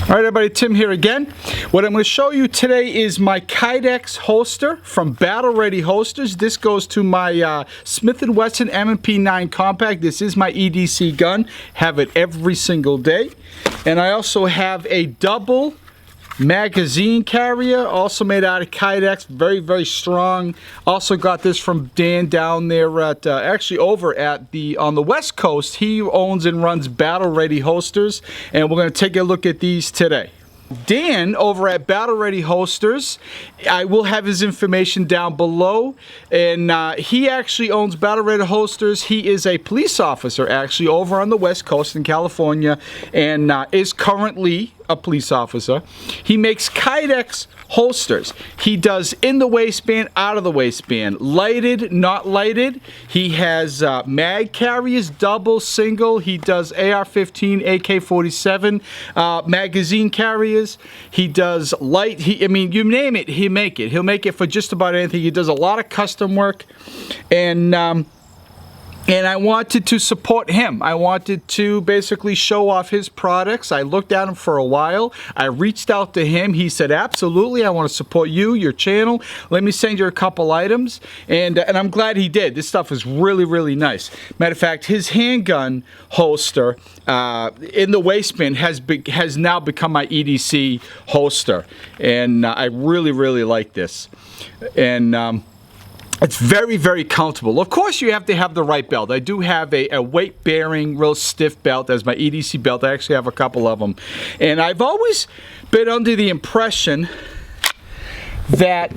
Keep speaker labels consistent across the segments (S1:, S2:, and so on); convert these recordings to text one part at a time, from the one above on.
S1: All right, everybody, Tim here again. What I'm going to show you today is my Kydex holster from Battle Ready Holsters. This goes to my Smith & Wesson M&P 9 Compact. This is my EDC gun. Have it every single day. And I also have a double magazine carrier, also made out of Kydex, very, very strong. Also got this from Dan down there at, actually over at on the West Coast. He owns and runs Battle Ready Holsters, and we're going to take a look at these today. Dan over at Battle Ready Holsters, I will have his information down below, and he actually owns Battle Ready Holsters. He is a police officer actually over on the West Coast in California, and is currently a police officer. He makes Kydex holsters. He does in the waistband, out of the waistband, lighted, not lighted. He has mag carriers, double, single. He does AR-15, AK-47 magazine carriers. He does light. I mean, you name it, he'll make it. He'll make it for just about anything. He does a lot of custom work, and I wanted to support him. I wanted to basically show off his products. I looked at him for a while. I reached out to him. He said, absolutely, I want to support you, your channel. Let me send you a couple items. And I'm glad he did. This stuff is really, really nice. Matter of fact, his handgun holster in the waistband has now become my EDC holster. And I really, really like this. And it's very, very comfortable. Of course, you have to have the right belt. I do have a weight-bearing, real stiff belt as my EDC belt. I actually have a couple of them. And I've always been under the impression that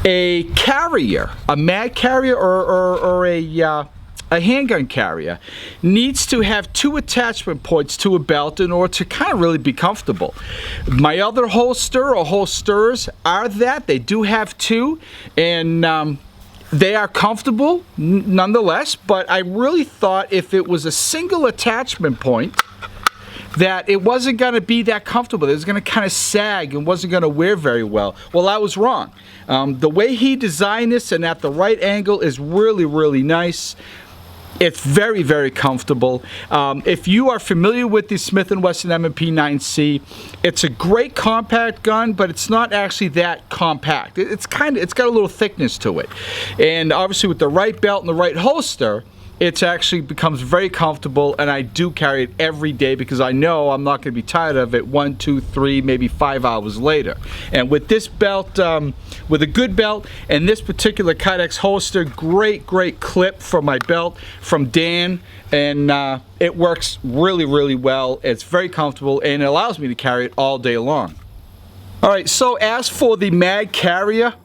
S1: a carrier, a mag carrier or a handgun carrier, needs to have two attachment points to a belt in order to kind of really be comfortable. My other holster or holsters are that. They do have two, and they are comfortable nonetheless, but I really thought if it was a single attachment point that it wasn't going to be that comfortable. It was going to kind of sag and wasn't going to wear very well. Well, I was wrong. The way he designed this and at the right angle is really, really nice. It's very, very comfortable. If you are familiar with the Smith & Wesson M&P 9C, it's a great compact gun, but it's not actually that compact. It's got a little thickness to it. And obviously with the right belt and the right holster, it actually becomes very comfortable, and I do carry it every day because I know I'm not going to be tired of it 1, 2, 3, maybe 5 hours later. And with this belt, with a good belt and this particular Kydex holster, great clip for my belt from Dan, and it works really, really well. It's very comfortable and it allows me to carry it all day long. All right, so as for the mag carrier,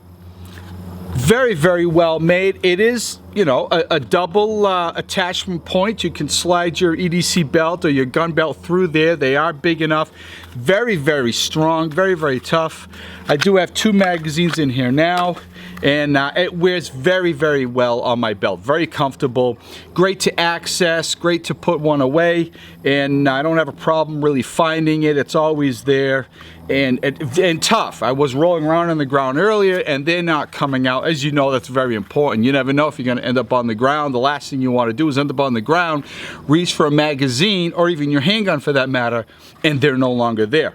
S1: very, very well made. It is, you know, a double attachment point. You can slide your EDC belt or your gun belt through there. They are big enough. Very, very strong, very, very tough. I do have two magazines in here now, and it wears very, very well on my belt. Very comfortable, great to access, great to put one away, and I don't have a problem really finding it. It's always there, and tough. I was rolling around on the ground earlier, and they're not coming out. As you know, that's very important. You never know if you're going to end up on the ground. The last thing you want to do is end up on the ground, reach for a magazine, or even your handgun for that matter, and they're no longer there.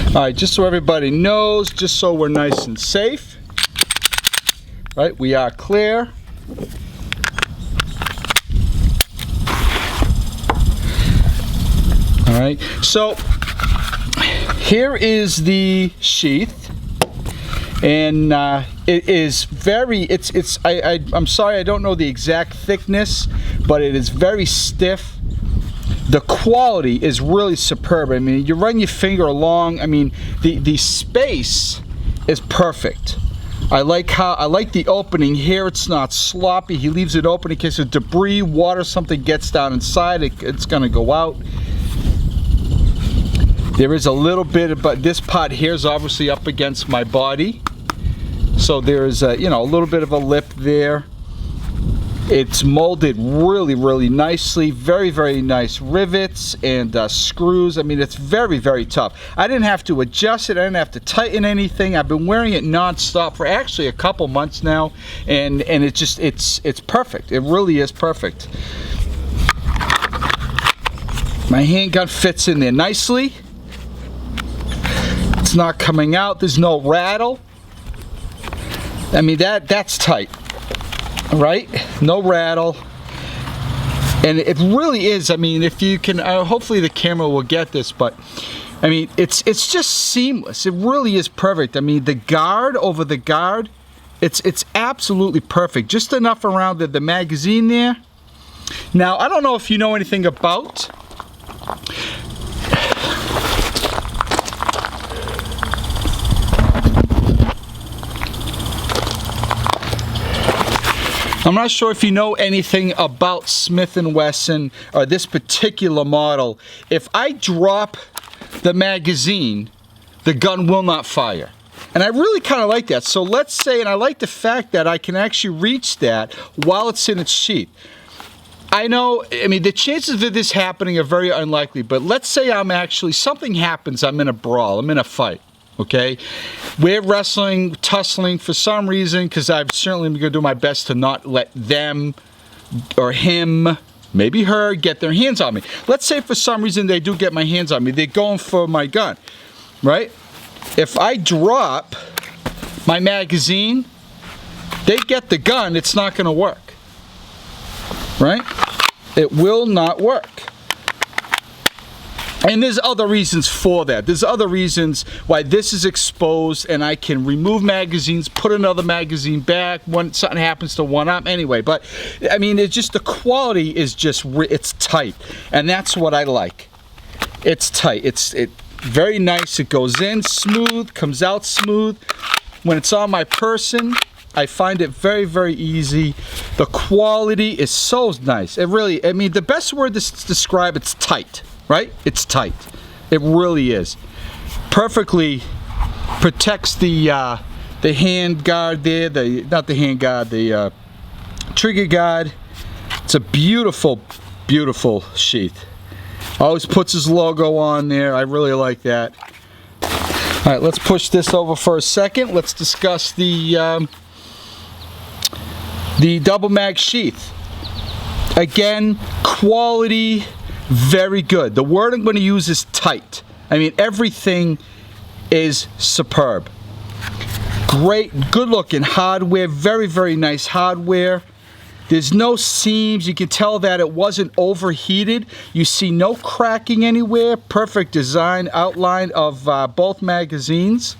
S1: All right, just so everybody knows, just so we're nice and safe, right, we are clear. All right, so here is the sheath, and it is very, I'm sorry, I don't know the exact thickness, but it is very stiff. The quality is really superb. I mean, you run your finger along, I mean, the space is perfect. I like the opening here. It's not sloppy. He leaves it open in case of debris, water, something gets down inside, it's gonna go out. There is a little bit, but this part here is obviously up against my body. So there is a, you know, a little bit of a lip there. It's molded really, really nicely. Very, very nice rivets and screws. I mean, it's very, very tough. I didn't have to adjust it. I didn't have to tighten anything. I've been wearing it non-stop for actually a couple months now, and it's perfect. It really is perfect. My handgun fits in there nicely. It's not coming out. There's no rattle. I mean, that's tight. All right? No rattle. And it really is, I mean, if you can, hopefully the camera will get this, but I mean, it's just seamless. It really is perfect. I mean, the guard over the guard, it's absolutely perfect. Just enough around the magazine there. Now, I don't know if you know anything about I'm not sure if you know anything about Smith & Wesson or this particular model. If I drop the magazine, the gun will not fire. And I really kind of like that. So let's say, and I like the fact that I can actually reach that while it's in its sheath. I know, I mean, the chances of this happening are very unlikely, but let's say something happens, I'm in a brawl, I'm in a fight. Okay, we're wrestling, tussling for some reason, because I'm certainly going to do my best to not let them or him, maybe her, get their hands on me. Let's say for some reason they do get my hands on me. They're going for my gun, right? If I drop my magazine, they get the gun, it's not going to work, right? It will not work. And there's other reasons for that. There's other reasons why this is exposed and I can remove magazines, put another magazine back when something happens to one up anyway. But I mean, it's just the quality is just, it's tight. And that's what I like. It's tight. It's very nice. It goes in smooth, comes out smooth. When it's on my person, I find it very, very easy. The quality is so nice. It really, I mean, the best word to describe it's tight. Right? It's tight. It really is. Perfectly protects the hand guard there, not the hand guard, the trigger guard. It's a beautiful, beautiful sheath. Always puts his logo on there. I really like that. All right, let's push this over for a second. Let's discuss the double mag sheath. Again, quality. Very good. The word I'm going to use is tight. I mean, everything is superb. Great, good looking hardware. Very, very nice hardware. There's no seams. You can tell that it wasn't overheated. You see no cracking anywhere. Perfect design outline of both magazines.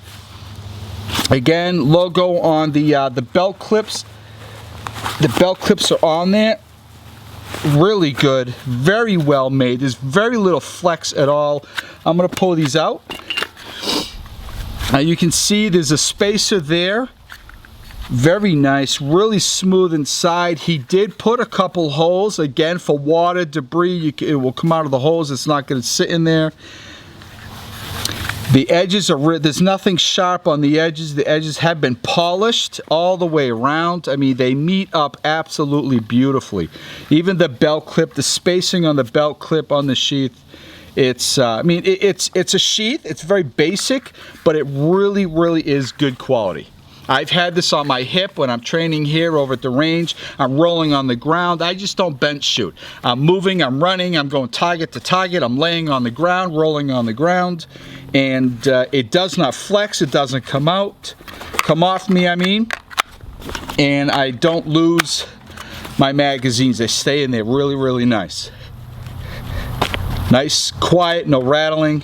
S1: Again, logo on the belt clips. The belt clips are on there. Really good, very well made. There's very little flex at all. I'm going to pull these out. Now you can see there's a spacer there. Very nice, really smooth inside. He did put a couple holes, again, for water, debris. It will come out of the holes. It's not going to sit in there. The edges are, there's nothing sharp on the edges. The edges have been polished all the way around. I mean, they meet up absolutely beautifully. Even the belt clip, the spacing on the belt clip on the sheath, it's, I mean, it's a sheath. It's very basic, but it really, really is good quality. I've had this on my hip when I'm training here over at the range. I'm rolling on the ground. I just don't bench shoot. I'm moving, I'm running, I'm going target to target. I'm laying on the ground, rolling on the ground. And it does not flex, it doesn't come off me, I mean. And I don't lose my magazines. They stay in there really, really nice. Nice, quiet, no rattling.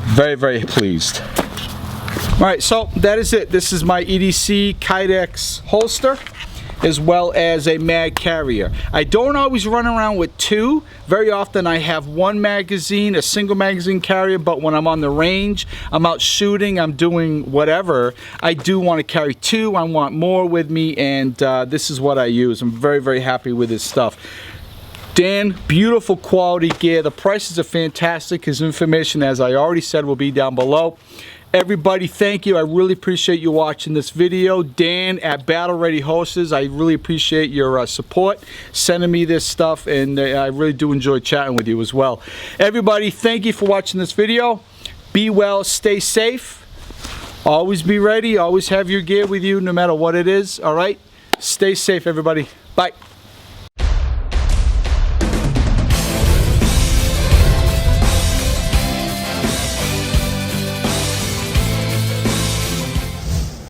S1: Very, very pleased. All right, so that is it. This is my EDC Kydex holster, as well as a mag carrier. I don't always run around with two. Very often I have one magazine, a single magazine carrier, but when I'm on the range, I'm out shooting, I'm doing whatever, I do want to carry two. I want more with me, and this is what I use. I'm very, very happy with this stuff. Dan, beautiful quality gear. The prices are fantastic. His information, as I already said, will be down below. Everybody, thank you. I really appreciate you watching this video. Dan at Battle Ready Holsters, I really appreciate your support, sending me this stuff, and I really do enjoy chatting with you as well. Everybody, thank you for watching this video. Be well, stay safe. Always be ready. Always have your gear with you no matter what it is. All right? Stay safe, everybody. Bye.